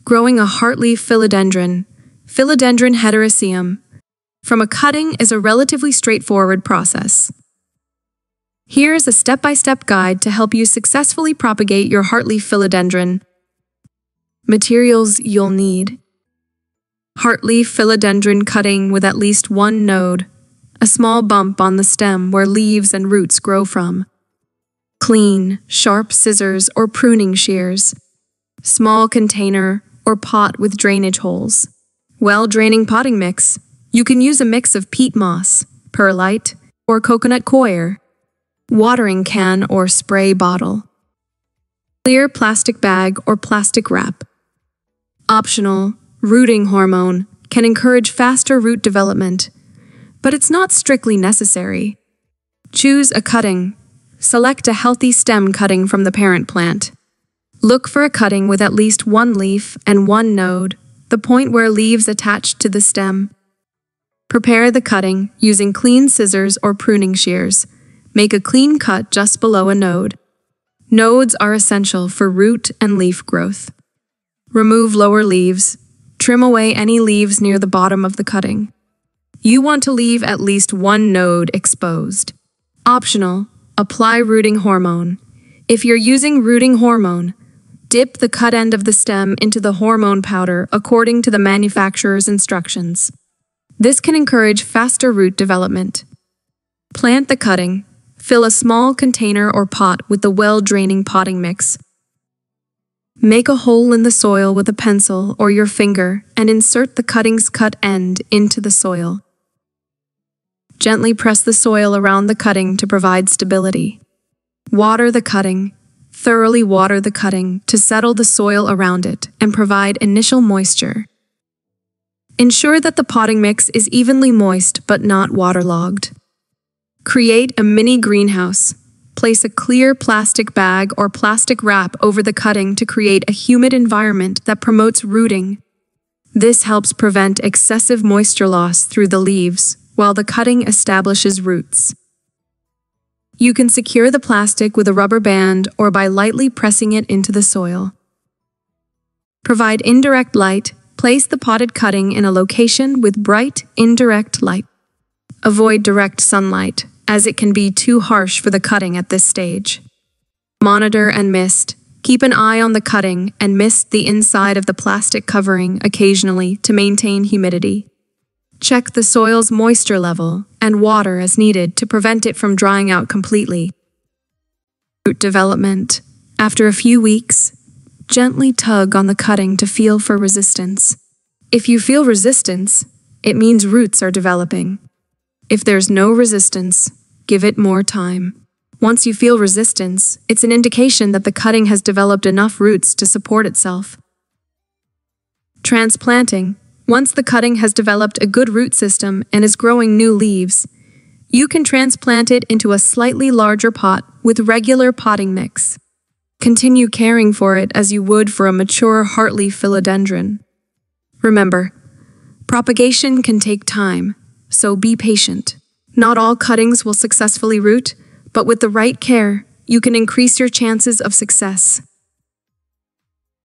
Growing a heartleaf philodendron, Philodendron heteroecium, from a cutting is a relatively straightforward process. Here is a step-by-step guide to help you successfully propagate your heartleaf philodendron. Materials you'll need: heartleaf philodendron cutting with at least one node, a small bump on the stem where leaves and roots grow from. Clean, sharp scissors or pruning shears. Small container or pot with drainage holes. Well-draining potting mix. You can use a mix of peat moss, perlite, or coconut coir. Watering can or spray bottle. Clear plastic bag or plastic wrap. Optional, rooting hormone can encourage faster root development, but it's not strictly necessary. Choose a cutting. Select a healthy stem cutting from the parent plant. Look for a cutting with at least one leaf and one node, the point where leaves attach to the stem. Prepare the cutting using clean scissors or pruning shears. Make a clean cut just below a node. Nodes are essential for root and leaf growth. Remove lower leaves. Trim away any leaves near the bottom of the cutting. You want to leave at least one node exposed. Optional, apply rooting hormone. If you're using rooting hormone, dip the cut end of the stem into the hormone powder according to the manufacturer's instructions. This can encourage faster root development. Plant the cutting. Fill a small container or pot with the well-draining potting mix. Make a hole in the soil with a pencil or your finger and insert the cutting's cut end into the soil. Gently press the soil around the cutting to provide stability. Water the cutting. Thoroughly water the cutting to settle the soil around it and provide initial moisture. Ensure that the potting mix is evenly moist but not waterlogged. Create a mini greenhouse. Place a clear plastic bag or plastic wrap over the cutting to create a humid environment that promotes rooting. This helps prevent excessive moisture loss through the leaves while the cutting establishes roots. You can secure the plastic with a rubber band or by lightly pressing it into the soil. Provide indirect light. Place the potted cutting in a location with bright, indirect light. Avoid direct sunlight, as it can be too harsh for the cutting at this stage. Monitor and mist. Keep an eye on the cutting and mist the inside of the plastic covering occasionally to maintain humidity. Check the soil's moisture level and water as needed to prevent it from drying out completely. Root development. After a few weeks, gently tug on the cutting to feel for resistance. If you feel resistance, it means roots are developing. If there's no resistance, give it more time. Once you feel resistance, it's an indication that the cutting has developed enough roots to support itself. Transplanting. Once the cutting has developed a good root system and is growing new leaves, you can transplant it into a slightly larger pot with regular potting mix. Continue caring for it as you would for a mature heartleaf philodendron. Remember, propagation can take time, so be patient. Not all cuttings will successfully root, but with the right care, you can increase your chances of success.